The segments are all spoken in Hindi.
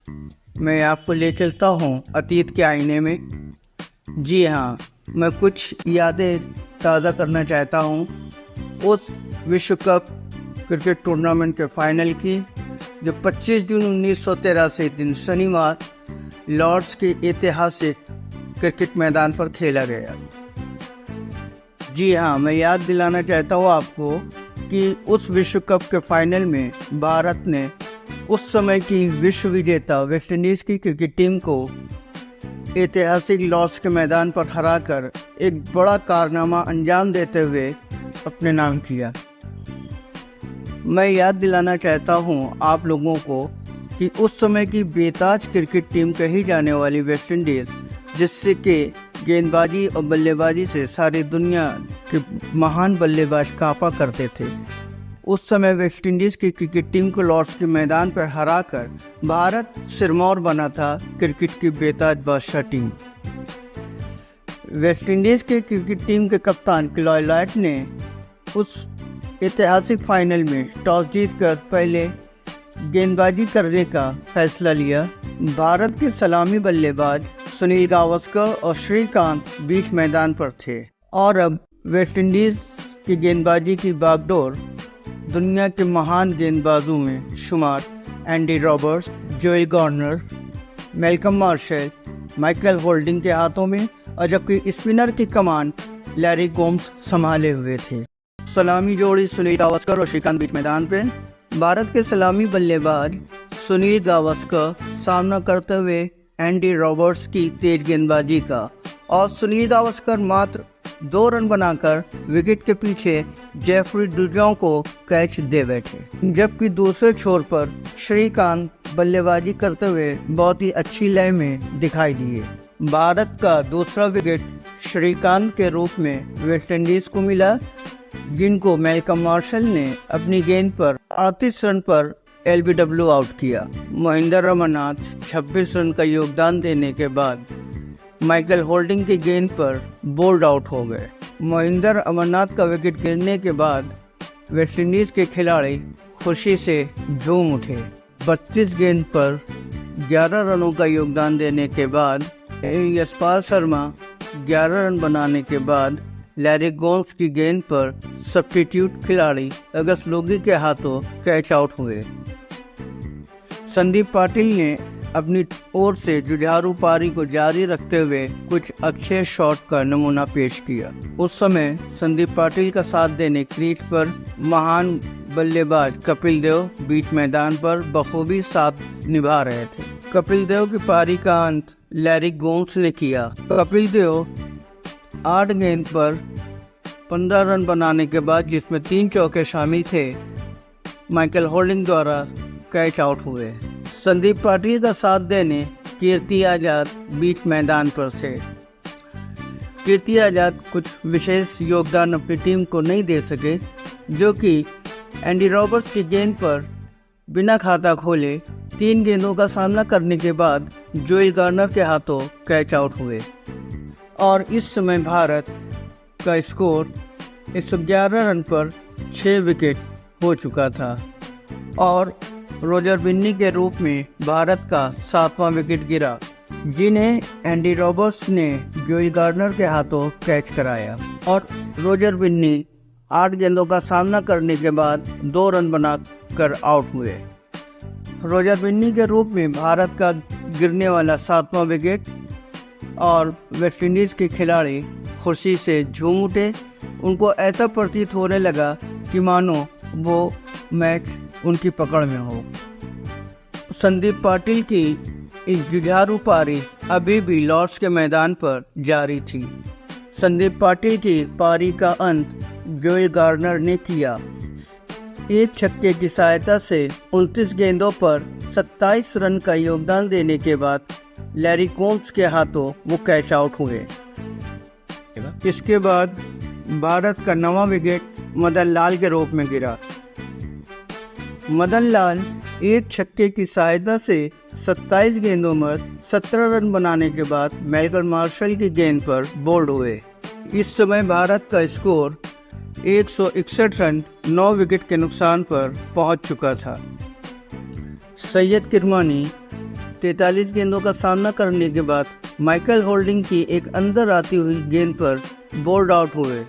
मैं आपको ले चलता हूँ अतीत के आईने में। जी हाँ, मैं कुछ यादें ताज़ा करना चाहता हूँ उस विश्व कप क्रिकेट टूर्नामेंट के फाइनल की, जो 25 जून 1983 दिन शनिवार लॉर्ड्स के ऐतिहासिक क्रिकेट मैदान पर खेला गया। जी हाँ, मैं याद दिलाना चाहता हूँ आपको कि उस विश्व कप के फाइनल में भारत ने उस समय की विश्व विजेता वेस्टइंडीज़ की क्रिकेट टीम को ऐतिहासिक लॉर्ड्स के मैदान पर हराकर एक बड़ा कारनामा अंजाम देते हुए अपने नाम किया। मैं याद दिलाना चाहता हूं आप लोगों को कि उस समय की बेताज क्रिकेट टीम कही जाने वाली वेस्टइंडीज़, जिससे कि गेंदबाजी और बल्लेबाजी से सारी दुनिया के महान बल्लेबाज कांपा करते थे, उस समय वेस्टइंडीज़ की क्रिकेट टीम को लॉर्ड्स के मैदान पर हराकर भारत सिरमौर बना था क्रिकेट की बेताज बादशाह टीम। वेस्टइंडीज़ की क्रिकेट टीम के कप्तान क्लॉय लॉयड ने उस ऐतिहासिक फाइनल में टॉस जीतकर पहले गेंदबाजी करने का फैसला लिया। भारत के सलामी बल्लेबाज सुनील गावस्कर और श्रीकांत बीच मैदान पर थे और अब वेस्टइंडीज़ की गेंदबाजी की बागडोर दुनिया के महान गेंदबाजों में शुमार Andy Roberts, Joel Garner, Malcolm martial, Michael holding के हाथों में, और जबकि स्पिनर की कमान लैरी गोम्स संभाले हुए थे। सलामी जोड़ी सुनील गावस्कर और श्रीकांत बीच मैदान पे। भारत के सलामी बल्लेबाज सुनील गावस्कर सामना करते हुए एंडी रॉबर्ट्स की तेज गेंदबाजी का, और सुनील गावस्कर मात्र 2 रन बनाकर विकेट के पीछे जेफरी डुजॉन को कैच दे बैठे। जबकि दूसरे छोर पर श्रीकांत बल्लेबाजी करते हुए बहुत ही अच्छी लय में दिखाई दिए। भारत का दूसरा विकेट श्रीकांत के रूप में वेस्टइंडीज को मिला, जिनको मैल्कम मार्शल ने अपनी गेंद पर 38 रन पर एलबीडब्ल्यू आउट किया। महेंद्र अमरनाथ 26 रन का योगदान देने के बाद माइकल होल्डिंग की गेंद पर बोल्ड आउट हो गए। महेंद्र अमरनाथ का विकेट गिरने के बाद वेस्टइंडीज़ के खिलाड़ी खुशी से झूम उठे। 32 गेंद पर 11 रनों का योगदान देने के बाद यशपाल शर्मा 11 रन बनाने के बाद लैरी गोम्स की गेंद पर सब्स्टिट्यूट खिलाड़ी अगस्त लोगी के हाथों कैच आउट हुए। संदीप पाटिल ने अपनी ओर से जुझारू पारी को जारी रखते हुए कुछ अच्छे शॉट का नमूना पेश किया। उस समय संदीप पाटिल का साथ देने क्रीज पर महान बल्लेबाज कपिल देव बीच मैदान पर बखूबी साथ निभा रहे थे। कपिल देव की पारी का अंत लैरी गोम्स ने किया। कपिल देव 8 गेंद पर 15 रन बनाने के बाद, जिसमें 3 चौके शामिल थे, माइकल होल्डिंग द्वारा कैच आउट हुए। संदीप पाटिल का साथ देने कीर्ति आजाद बीच मैदान पर थे। कीर्ति आजाद कुछ विशेष योगदान अपनी टीम को नहीं दे सके, जो कि एंडी रॉबर्ट्स की गेंद पर बिना खाता खोले 3 गेंदों का सामना करने के बाद जोएल गार्नर के हाथों कैच आउट हुए, और इस समय भारत का स्कोर 111 रन पर 6 विकेट हो चुका था, और रोजर बिन्नी के रूप में भारत का 7वां विकेट गिरा, जिन्हें एंडी रॉबर्ट्स ने जोएल गार्नर के हाथों कैच कराया, और रोजर बिन्नी 8 गेंदों का सामना करने के बाद 2 रन बनाकर आउट हुए। रोजर बिन्नी के रूप में भारत का गिरने वाला 7वां विकेट, और वेस्टइंडीज़ के खिलाड़ी खुशी से झूम उठे। उनको ऐसा प्रतीत होने लगा कि मानो वो मैच उनकी पकड़ में हो। संदीप पाटिल की इस जुझारू पारी अभी भी लॉर्ड्स के मैदान पर जारी थी। संदीप पाटिल की पारी का अंत जोएल गार्नर ने किया। एक छक्के की सहायता से 29 गेंदों पर 27 रन का योगदान देने के बाद लैरी गोम्स के हाथों वो कैच आउट हुए। इसके बाद भारत का 9वां विकेट मदन लाल के रूप में गिरा। मदन लाल एक छक्के की सहायता से 27 गेंदों में 17 रन बनाने के बाद मैल्कम मार्शल की गेंद पर बोल्ड हुए। इस समय भारत का स्कोर 161 रन 9 विकेट के नुकसान पर पहुंच चुका था। सैयद किरमानी 43 गेंदों का सामना करने के बाद माइकल होल्डिंग की एक अंदर आती हुई गेंद पर बोल्ड आउट हुए,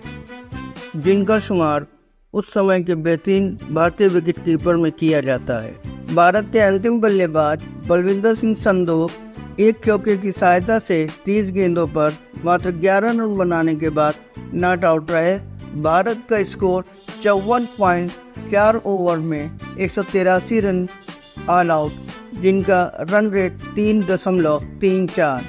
जिनका शुमार उस समय के बेहतरीन भारतीय विकेटकीपर में किया जाता है। भारत के अंतिम बल्लेबाज बलविंदर सिंह संधू एक चौके की सहायता से 30 गेंदों पर मात्र 11 रन बनाने के बाद नॉट आउट रहे। भारत का स्कोर 54.4 ओवर में 183 रन ऑल आउट, जिनका रन रेट 3.34।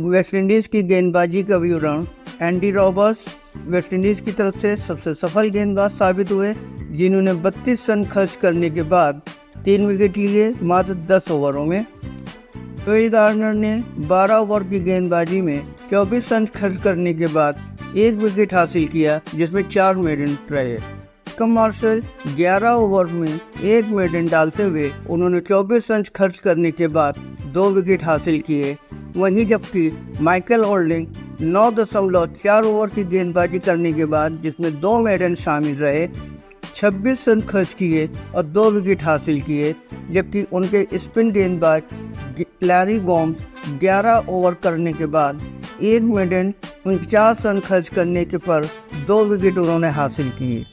वेस्टइंडीज की गेंदबाजी का विवरण। एंडी रॉबर्ट्स वेस्टइंडीज की तरफ से सबसे सफल गेंदबाज साबित हुए, जिन्होंने 32 रन खर्च करने के बाद 3 विकेट लिए मात्र 10 ओवरों में। टेल गार्नर ने 12 ओवर की गेंदबाजी में 24 रन खर्च करने के बाद 1 विकेट हासिल किया, जिसमें 4 मेडन रहे। कम मार्शल 11 ओवर में 1 मेडन डालते हुए उन्होंने 24 रन खर्च करने के बाद 2 विकेट हासिल किए। वहीं जबकि माइकल होल्डिंग 9.4 ओवर की गेंदबाजी करने के बाद, जिसमें 2 मेडन शामिल रहे, 26 रन खर्च किए और 2 विकेट हासिल किए। जबकि उनके स्पिन गेंदबाज लैरी गोम्स 11 ओवर करने के बाद 1 मेडन 49 रन खर्च करने के पर 2 विकेट उन्होंने हासिल किए।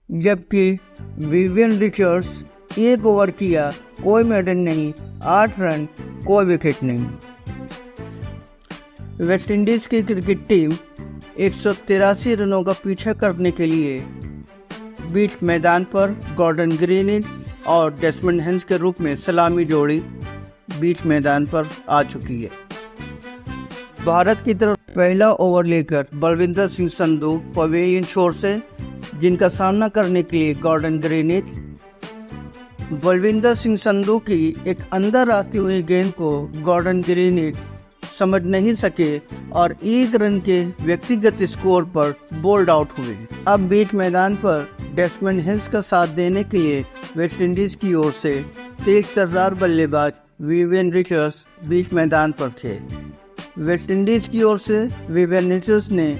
जबकि विवियन रिचर्ड्स 1 ओवर किया, कोई मेडन नहीं, 8 रन, कोई विकेट नहीं। वेस्टइंडीज की क्रिकेट टीम 183 रनों का पीछा करने के लिए बीच मैदान पर गॉर्डन ग्रीनिज और डेसमंड हेंस के रूप में सलामी जोड़ी बीच मैदान पर आ चुकी है। भारत की तरफ पहला ओवर लेकर बलविंदर सिंह संधू पवेलियन शोर से, जिनका सामना करने के लिए गॉर्डन ग्रीनिज। बलविंदर सिंह संधू की एक अंदर आती हुई गेंद को गॉर्डन ग्रीनिज समझ नहीं सके और 1 रन के व्यक्तिगत स्कोर पर बोल्ड आउट हुए। अब बीच मैदान पर डेसमंड हेंस का साथ देने के लिए वेस्टइंडीज की ओर से तेज तर्रार बल्लेबाज विवियन रिचर्ड्स बीच मैदान पर थे। वेस्टइंडीज की ओर से विवियन रिचर्ड्स ने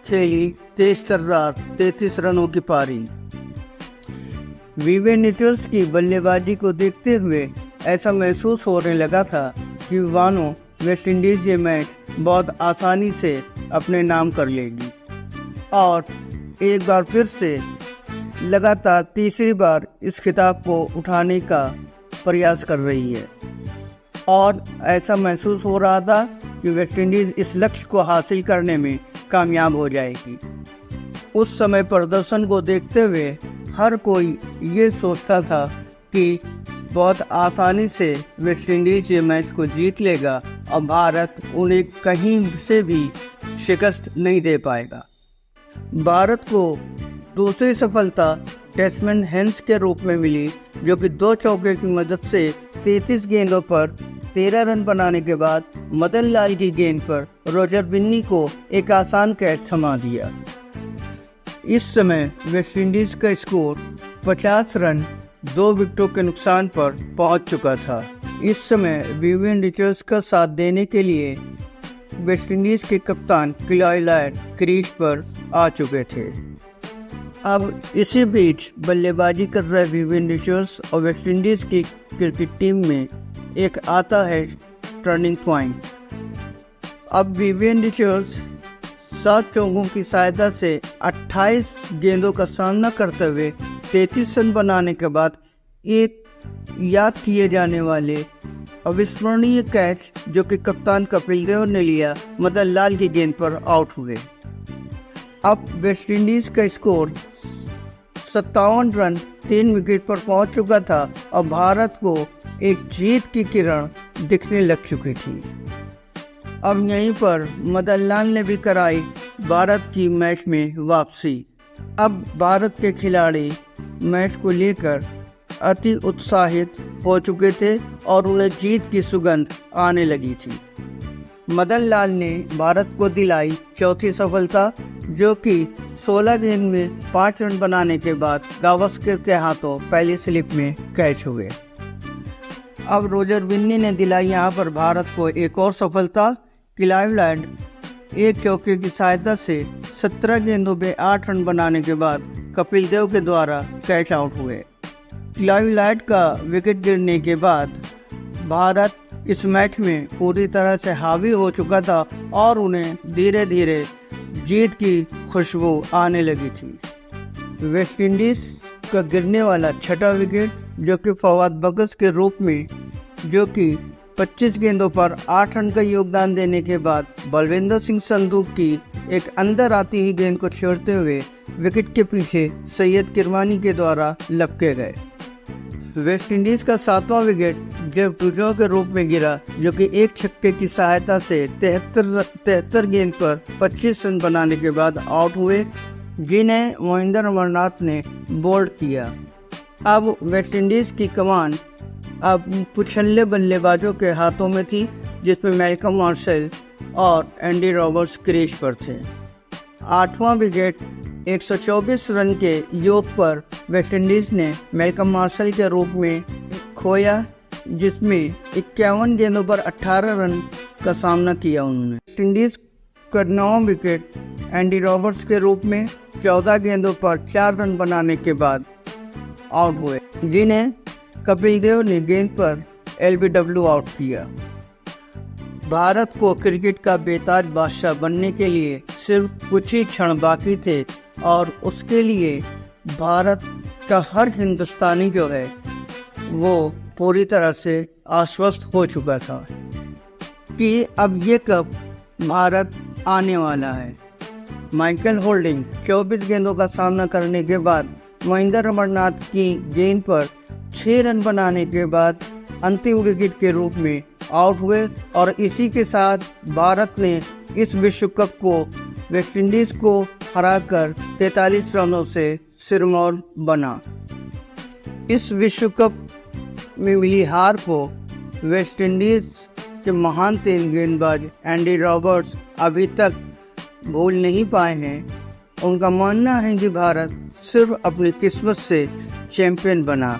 खेली तेज तर्रार 33 रनों की पारी। विवियन रिचर्ड्स की बल्लेबाजी को देखते हुए ऐसा महसूस होने लगा था कि वानो वेस्टइंडीज ये मैच बहुत आसानी से अपने नाम कर लेगी और एक बार फिर से लगातार तीसरी बार इस खिताब को उठाने का प्रयास कर रही है। और ऐसा महसूस हो रहा था कि वेस्टइंडीज इस लक्ष्य को हासिल करने में कामयाब हो जाएगी। उस समय प्रदर्शन को देखते हुए हर कोई ये सोचता था कि बहुत आसानी से वेस्टइंडीज ये मैच को जीत लेगा और भारत उन्हें कहीं से भी शिकस्त नहीं दे पाएगा। भारत को दूसरी सफलता डेसमंड हेंस के रूप में मिली, जो कि 2 चौके की मदद से 33 गेंदों पर 13 रन बनाने के बाद मदन लाल की गेंद पर रोजर बिन्नी को एक आसान कैच थमा दिया। इस समय वेस्टइंडीज का स्कोर 50 रन 2 विकेटों के नुकसान पर पहुंच चुका था। इस समय विवियन रिचर्ड्स का साथ देने के लिए वेस्टइंडीज के कप्तान क्लॉय लॉयड क्रीज पर आ चुके थे। अब इसी बीच बल्लेबाजी कर रहे विवियन रिचर्ड्स और वेस्टइंडीज की क्रिकेट टीम में एक आता है टर्निंग पॉइंट। अब विवियन रिचर्ड्स 7 चौकों की सहायता से 28 गेंदों का सामना करते हुए 33 रन बनाने के बाद एक याद किए जाने वाले अविस्मरणीय कैच, जो कि कप्तान कपिल देव ने लिया, मदन लाल की गेंद पर आउट हुए। अब वेस्टइंडीज का स्कोर 57 रन 3 विकेट पर पहुंच चुका था और भारत को एक जीत की किरण दिखने लग चुकी थी। अब यहीं पर मदन लाल ने भी कराई भारत की मैच में वापसी। अब भारत के खिलाड़ी मैच को लेकर अति उत्साहित हो चुके थे और उन्हें जीत की सुगंध आने लगी थी। मदन लाल ने भारत को दिलाई चौथी सफलता, जो कि 16 गेंद में 5 रन बनाने के बाद गावस्कर के हाथों पहली स्लिप में कैच हुए। अब रोजर बिन्नी ने दिलाई यहाँ पर भारत को एक और सफलता। क्लॉय लॉयड एक चौके की सहायता से 17 गेंदों में 8 रन बनाने के बाद कपिल देव के द्वारा कैच आउट हुए। क्लॉय लॉयड का विकेट गिरने के बाद भारत इस मैच में पूरी तरह से हावी हो चुका था और उन्हें धीरे धीरे जीत की खुशबू आने लगी थी। वेस्ट इंडीज का गिरने वाला छठा विकेट, जो कि फवाद बगस के रूप में, जो कि 25 गेंदों पर 8 रन का योगदान देने के बाद बलविंदर सिंह संधू की एक अंदर आती ही गेंद को छोड़ते हुए विकेट के पीछे सैयद किरमानी के द्वारा लपके गए। वेस्ट इंडीज का 7वां विकेट जेफ डुजॉ के रूप में गिरा, जो कि एक छक्के की सहायता से 73 गेंद पर 25 रन बनाने के बाद आउट हुए, जिन्हें मोहिंदर अमरनाथ ने बोल्ड किया। अब वेस्ट इंडीज की कमान अब पुछल्ले बल्लेबाजों के हाथों में थी, जिसमें मैल्कम मार्शल और एंडी रॉबर्ट्स क्रीज पर थे। 8वां विकेट 124 रन के योग पर वेस्ट इंडीज ने मैल्कम मार्शल के रूप में खोया, जिसमें 51 गेंदों पर 18 रन का सामना किया उन्होंने। वेस्ट इंडीज का 9वां विकेट एंडी रॉबर्ट्स के रूप में 14 गेंदों पर 4 रन बनाने के बाद आउट हुए, जिन्हें कपिल देव ने गेंद पर एलबीडब्ल्यू आउट किया। भारत को क्रिकेट का बेताज बादशाह बनने के लिए सिर्फ कुछ ही क्षण बाकी थे और उसके लिए भारत का हर हिंदुस्तानी जो है वो पूरी तरह से आश्वस्त हो चुका था कि अब ये कप भारत आने वाला है। माइकल होल्डिंग 24 गेंदों का सामना करने के बाद मोहिंदर अमरनाथ की गेंद पर 6 रन बनाने के बाद अंतिम विकेट के रूप में आउट हुए और इसी के साथ भारत ने इस विश्व कप को वेस्ट इंडीज को हराकर 43 रनों से सिरमौर बना। इस विश्व कप में मिली हार को वेस्ट इंडीज के महान तेज गेंदबाज एंडी रॉबर्ट्स अभी तक भूल नहीं पाए हैं। उनका मानना है कि भारत सिर्फ अपनी किस्मत से चैंपियन बना।